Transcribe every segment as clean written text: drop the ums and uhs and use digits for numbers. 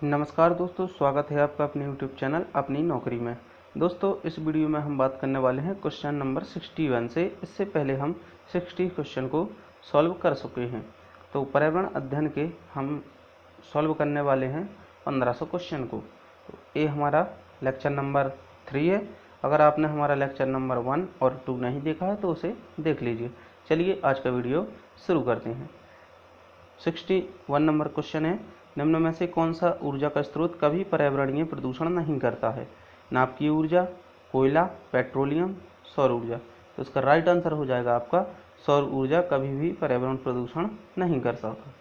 नमस्कार दोस्तों, स्वागत है आपका अपने YouTube चैनल अपनी नौकरी में। दोस्तों, इस वीडियो में हम बात करने वाले हैं क्वेश्चन नंबर 61 से। इससे पहले हम 60 क्वेश्चन को सॉल्व कर चुके हैं। तो पर्यावरण अध्ययन के हम सॉल्व करने वाले हैं 1500 क्वेश्चन को। तो ये हमारा लेक्चर नंबर 3 है। अगर आपने हमारा लेक्चर नंबर 1 और 2 नहीं देखा है तो उसे देख लीजिए। चलिए आज का वीडियो शुरू करते हैं। 61 नंबर क्वेश्चन है, निम्न में से कौन सा ऊर्जा का स्रोत कभी पर्यावरणीय प्रदूषण नहीं करता है? नाभिकीय ऊर्जा, कोयला, पेट्रोलियम, सौर ऊर्जा। तो इसका राइट आंसर हो जाएगा आपका सौर ऊर्जा कभी भी पर्यावरण प्रदूषण नहीं कर सकता,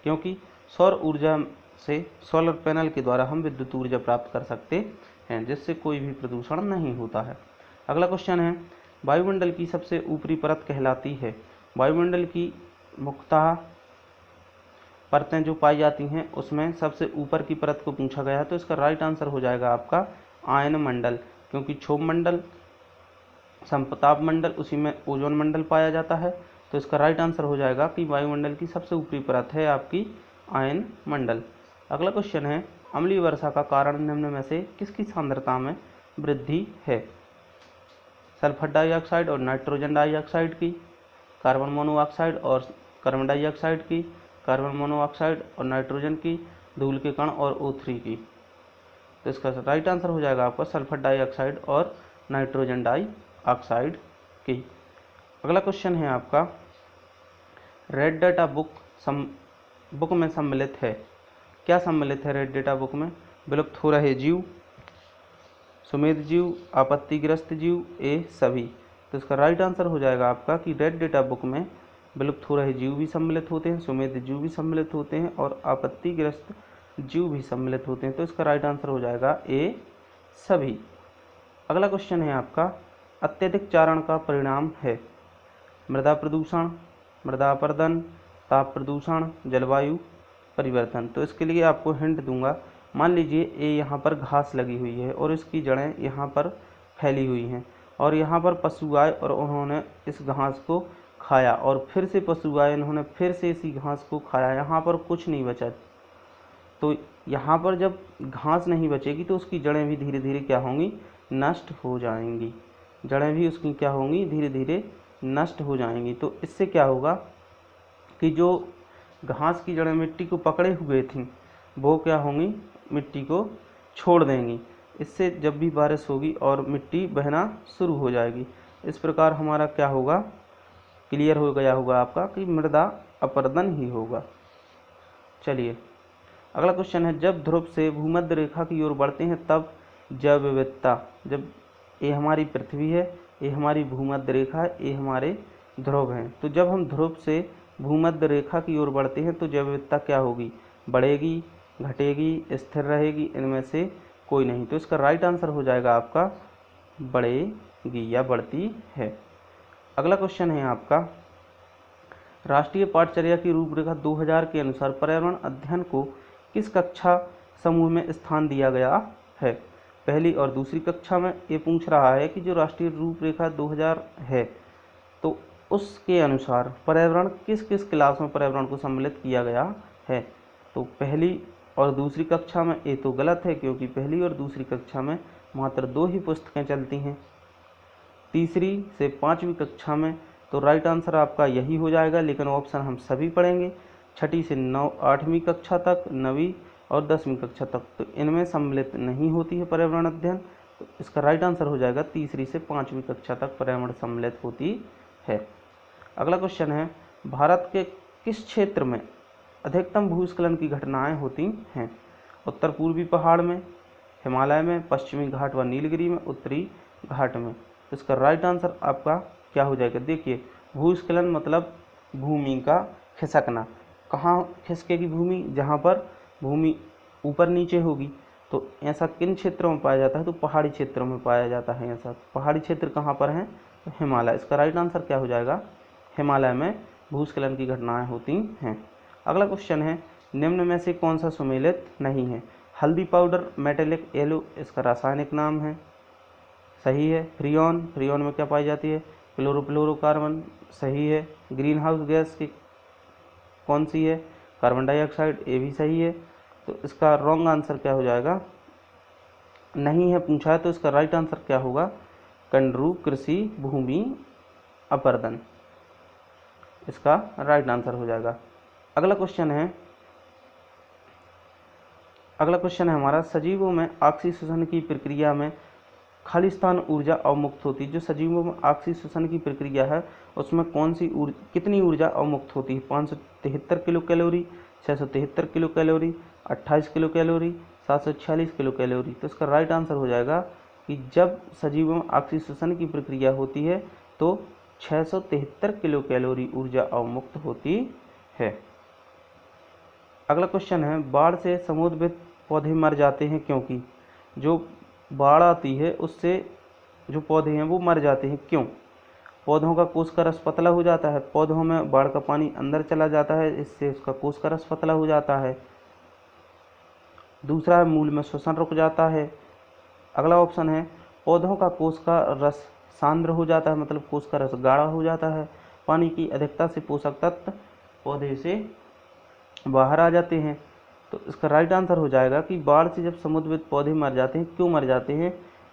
क्योंकि सौर ऊर्जा से सोलर पैनल के द्वारा हम विद्युत ऊर्जा प्राप्त कर सकते हैं, जिससे कोई भी प्रदूषण नहीं होता है। अगला क्वेश्चन है, वायुमंडल की सबसे ऊपरी परत कहलाती है? वायुमंडल की मुख्यतः परतें जो पाई जाती हैं उसमें सबसे ऊपर की परत को पूछा गया है, तो इसका राइट आंसर हो जाएगा आपका आयन मंडल, क्योंकि क्षोभ मंडल, समताप मंडल, उसी में ओजोन मंडल पाया जाता है। तो इसका राइट आंसर हो जाएगा कि वायुमंडल की सबसे ऊपरी परत है आपकी आयन मंडल। अगला क्वेश्चन है, अम्लीय वर्षा का कारण निम्न में से किसकी सांद्रता में वृद्धि है? सल्फर डाइऑक्साइड और नाइट्रोजन डाइऑक्साइड की, कार्बन मोनोऑक्साइड और कार्बन डाइऑक्साइड की, कार्बन मोनोऑक्साइड और नाइट्रोजन की, धूल के कण और O3 की। तो इसका राइट आंसर हो जाएगा आपका सल्फर डाइऑक्साइड और नाइट्रोजन डाइऑक्साइड की। अगला क्वेश्चन है आपका, रेड डाटा बुक में सम्मिलित है? क्या सम्मिलित है रेड डाटा बुक में? विलुप्त हो रहे जीव, सुमेध जीव, आपत्तिग्रस्त जीव, ए सभी। तो इसका राइट आंसर हो जाएगा आपका कि रेड डाटा बुक में विलुप्त हो रहे जीव भी सम्मिलित होते हैं, सुमेध जीव भी सम्मिलित होते हैं और आपत्तिग्रस्त जीव भी सम्मिलित होते हैं। तो इसका राइट आंसर हो जाएगा ए सभी। अगला क्वेश्चन है आपका, अत्यधिक चारण का परिणाम है? मृदा प्रदूषण, मृदा अपरदन, ताप प्रदूषण, जलवायु परिवर्तन। तो इसके लिए आपको हिंट दूंगा। मान लीजिए ये यहाँ पर घास लगी हुई है और इसकी जड़ें यहाँ पर फैली हुई हैं और यहाँ पर पशु आए और उन्होंने इस घास को खाया और फिर से पशु आए, उन्होंने फिर से इसी घास को खाया, यहाँ पर कुछ नहीं बचा। तो यहाँ पर जब घास नहीं बचेगी तो उसकी जड़ें भी धीरे धीरे क्या होंगी? नष्ट हो जाएंगी। जड़ें भी उसकी क्या होंगी? धीरे धीरे नष्ट हो जाएंगी। तो इससे क्या होगा कि जो घास की जड़ें मिट्टी को पकड़े हुए थीं वो क्या होंगी? मिट्टी को छोड़ देंगी। इससे जब भी बारिश होगी और मिट्टी बहना शुरू हो जाएगी। इस प्रकार हमारा क्या होगा? क्लियर हो गया होगा आपका कि मृदा अपरदन ही होगा। चलिए अगला क्वेश्चन है, जब ध्रुव से भूमध्य रेखा की ओर बढ़ते हैं तब जैव विविधता, जब ये हमारी पृथ्वी है, ये हमारी भूमध्य रेखा है, ये हमारे ध्रुव हैं, तो जब हम ध्रुव से भूमध्य रेखा की ओर बढ़ते हैं तो जैव विविधता क्या होगी? बढ़ेगी, घटेगी, स्थिर रहेगी? इनमें से कोई नहीं। तो इसका राइट आंसर हो जाएगा आपका बढ़ेगी या बढ़ती है। अगला क्वेश्चन है आपका, राष्ट्रीय पाठचर्या की रूपरेखा 2000 के अनुसार पर्यावरण अध्ययन को किस कक्षा समूह में स्थान दिया गया है? पहली और दूसरी कक्षा में ये पूछ रहा है कि जो राष्ट्रीय रूपरेखा 2000 है तो उसके अनुसार पर्यावरण किस किस क्लास में पर्यावरण को सम्मिलित किया गया है? तो पहली और दूसरी कक्षा में ये तो गलत है, क्योंकि पहली और दूसरी कक्षा में मात्र 2 ही पुस्तकें चलती हैं। तीसरी से 5वीं कक्षा में तो राइट आंसर आपका यही हो जाएगा, लेकिन ऑप्शन हम सभी पढ़ेंगे। छठी से 8वीं कक्षा तक, 9वीं और 10वीं कक्षा तक, तो इनमें सम्मिलित नहीं होती है पर्यावरण अध्ययन। तो इसका राइट आंसर हो जाएगा तीसरी से 5वीं कक्षा तक पर्यावरण सम्मिलित होती है। अगला क्वेश्चन है, भारत के किस क्षेत्र में अधिकतम भूस्खलन की घटनाएं होती हैं? उत्तर पूर्वी पहाड़ में, हिमालय में, पश्चिमी घाट व नीलगिरी में, उत्तरी घाट में। तो इसका राइट आंसर आपका क्या हो जाएगा? देखिए, भूस्खलन मतलब भूमि का खिसकना। कहाँ खिसकेगी भूमि? जहाँ पर भूमि ऊपर नीचे होगी। तो ऐसा किन क्षेत्रों में पाया जाता है? तो पहाड़ी क्षेत्रों में पाया जाता है। ऐसा पहाड़ी क्षेत्र कहाँ पर हैं? तो हिमालय। इसका राइट आंसर क्या हो जाएगा? हिमालय में भूस्खलन की घटनाएं होती हैं। अगला क्वेश्चन है, निम्न में से कौन सा सुमेलित नहीं है? हल्दी पाउडर, मेटेलिक येलो, इसका रासायनिक नाम है, सही है। फ्रियोन, फ्रियोन में क्या पाई जाती है? क्लोरोफ्लोरोकार्बन, सही है। ग्रीन हाउस गैस की कौन सी है? कार्बन डाइऑक्साइड, ये भी सही है। तो इसका रॉन्ग आंसर क्या हो जाएगा, नहीं है पूछा है, तो इसका राइट आंसर क्या होगा, कंडरू कृषि भूमि अपर्दन, इसका राइट आंसर हो जाएगा। अगला क्वेश्चन है हमारा, सजीवों में ऑक्सीकरण की प्रक्रिया में खाली स्थान ऊर्जा अवमुक्त होती है। जो सजीवों में ऑक्सीकरण की प्रक्रिया है उसमें कितनी ऊर्जा अवमुक्त होती है, 573 kilo calorie, 673 kilo calorie, 28 kilo calorie, 746 kilo calorie. तो इसका राइट आंसर हो जाएगा कि जब सजीवों में ऑक्सीकरण की प्रक्रिया होती है तो 673 किलो कैलोरी ऊर्जा अवमुक्त होती है। अगला क्वेश्चन है, बाढ़ से समुद्रवित पौधे मर जाते हैं क्योंकि, जो बाढ़ आती है उससे जो पौधे हैं वो मर जाते हैं, क्यों? पौधों का कोश का रस पतला हो जाता है, पौधों में बाढ़ का पानी अंदर चला जाता है, इससे उसका कोश का रस पतला हो जाता है। दूसरा है, मूल में श्वसन रुक जाता है। अगला ऑप्शन है, पौधों का कोश का रस सांद्र हो जाता है, मतलब कोश का रस गाढ़ा हो जाता है। पानी की अधिकता से पोषक तत्व पौधे से बाहर आ जाते हैं। तो इसका राइट आंसर हो जाएगा कि बाढ़ से जब समुद्रवित पौधे मर जाते हैं, क्यों मर जाते हैं,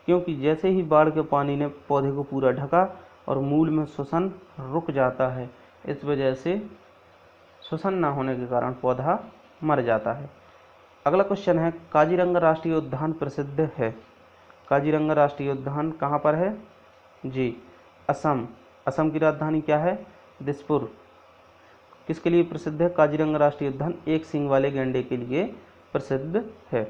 क्योंकि जैसे ही बाढ़ के पानी ने पौधे को पूरा ढका और मूल में श्वसन रुक जाता है, इस वजह से श्वसन न होने के कारण पौधा मर जाता है। अगला क्वेश्चन है, काजीरंगा राष्ट्रीय उद्यान प्रसिद्ध है। काजीरंगा राष्ट्रीय उद्यान कहाँ पर है जी, असम। असम की राजधानी क्या है, दिसपुर। किसके लिए प्रसिद्ध है काजीरंगा राष्ट्रीय उद्यान, एक सींग वाले गैंडे के लिए प्रसिद्ध है।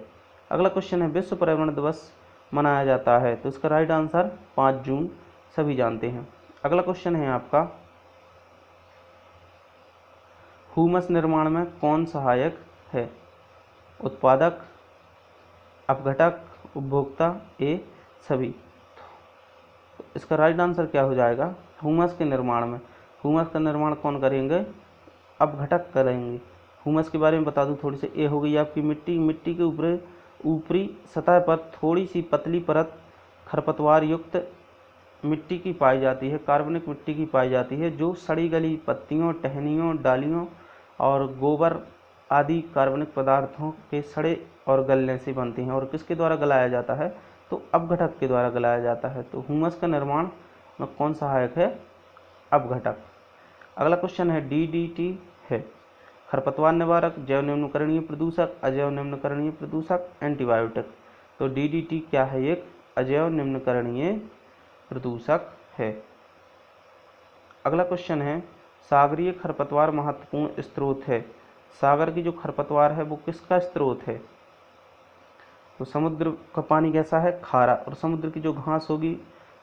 अगला क्वेश्चन है, विश्व पर्यावरण दिवस मनाया जाता है, तो इसका राइट आंसर 5 जून, सभी जानते हैं। अगला क्वेश्चन है आपका, ह्यूमस निर्माण में कौन सहायक है, उत्पादक, अपघटक, उपभोक्ता, ए सभी। तो इसका राइट आंसर क्या हो जाएगा, ह्यूमस के निर्माण में, ह्यूमस का निर्माण कौन करेंगे, अपघटक करेंगे। ह्यूमस के बारे में बता दूं थोड़ी सी, ए हो गई आपकी मिट्टी। मिट्टी के ऊपरी सतह पर थोड़ी सी पतली परत खरपतवार युक्त मिट्टी की पाई जाती है, कार्बनिक मिट्टी की पाई जाती है, जो सड़ी गली पत्तियों, टहनियों, डालियों और गोबर आदि कार्बनिक पदार्थों के सड़े और गलने से बनती हैं। और किसके द्वारा गलाया जाता है, तो अपघटक के द्वारा गलाया जाता है। तो ह्यूमस का निर्माण में कौन सहायक है, अपघटक। अगला क्वेश्चन है, डीडीटी है खरपतवार निवारक, जैव निम्नकरणीय प्रदूषक, अजैव निम्नकरणीय प्रदूषक, एंटीबायोटिक। तो डीडीटी क्या है, एक अजैव निम्नकरणीय प्रदूषक है। अगला क्वेश्चन है, सागरीय खरपतवार महत्वपूर्ण स्रोत है। सागर की जो खरपतवार है वो किसका स्रोत है, तो समुद्र का पानी कैसा है, खारा। और समुद्र की जो घास होगी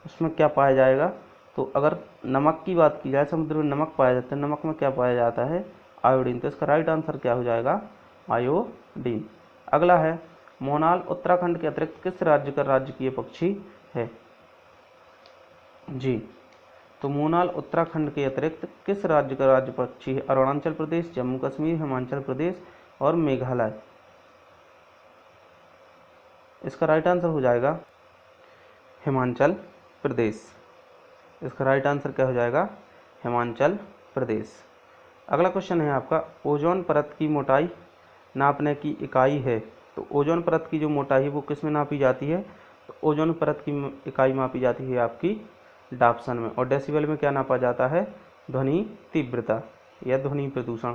उसमें क्या पाया जाएगा, तो अगर नमक की बात की जाए, समुद्र में नमक पाया जाता है, नमक में क्या पाया जाता है, आयोडीन। तो इसका राइट आंसर क्या हो जाएगा, आयोडीन। अगला है, मोनाल उत्तराखंड के अतिरिक्त किस राज्य का राजकीय पक्षी है जी, तो मोनाल उत्तराखंड के अतिरिक्त किस राज्य का राज्य पक्षी है, अरुणाचल प्रदेश, जम्मू कश्मीर, हिमाचल प्रदेश और मेघालय। इसका राइट आंसर हो जाएगा हिमाचल प्रदेश। इसका राइट आंसर क्या हो जाएगा, हिमाचल प्रदेश। अगला क्वेश्चन है आपका, ओजोन परत की मोटाई नापने की इकाई है। तो ओजोन परत की जो मोटाई है वो किस में नापी जाती है, तो ओजोन परत की इकाई मापी जाती है आपकी डाप्सन में। और डेसिबल में क्या नापा जाता है, ध्वनि तीव्रता या ध्वनि प्रदूषण।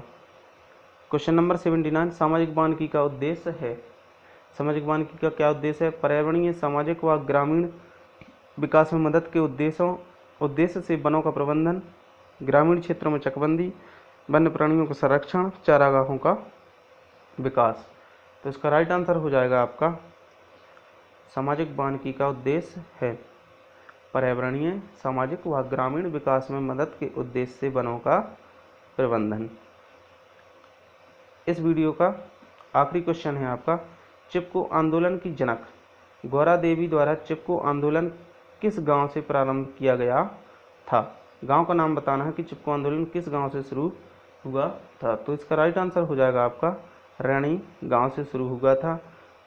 क्वेश्चन नंबर 79, सामाजिक वानिकी का उद्देश्य है। सामाजिक वानिकी का क्या उद्देश्य है, पर्यावरणीय, सामाजिक व ग्रामीण विकास में मदद के उद्देश्य से वनों का प्रबंधन, ग्रामीण क्षेत्रों में चकबंदी, वन्य प्राणियों का संरक्षण, चारागाहों का विकास। तो इसका राइट आंसर हो जाएगा आपका, सामाजिक वानिकी का उद्देश्य है पर्यावरणीय, सामाजिक व ग्रामीण विकास में मदद के उद्देश्य से वनों का प्रबंधन। इस वीडियो का आखिरी क्वेश्चन है आपका, चिपको आंदोलन की जनक गौरा देवी द्वारा चिपको आंदोलन किस गांव से प्रारंभ किया गया था। गांव का नाम बताना है कि चिपको आंदोलन किस गांव से शुरू हुआ था। तो इसका राइट आंसर हो जाएगा आपका, रैणी गांव से शुरू हुआ था।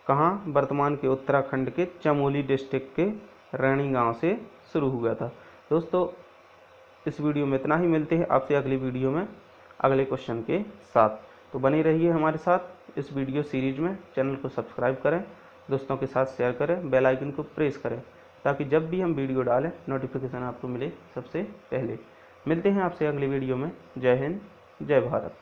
कहाँ, वर्तमान के उत्तराखंड के चमोली डिस्ट्रिक्ट के रैणी गांव से शुरू हुआ था। दोस्तों इस वीडियो में इतना ही, मिलते हैं आपसे अगली वीडियो में अगले क्वेश्चन के साथ। तो बने रहिए हमारे साथ इस वीडियो सीरीज में। चैनल को सब्सक्राइब करें, दोस्तों के साथ शेयर करें, बेल आइकन को प्रेस करें ताकि जब भी हम वीडियो डालें नोटिफिकेशन आपको मिले सबसे पहले। मिलते हैं आपसे अगली वीडियो में। जय हिंद, जय भारत।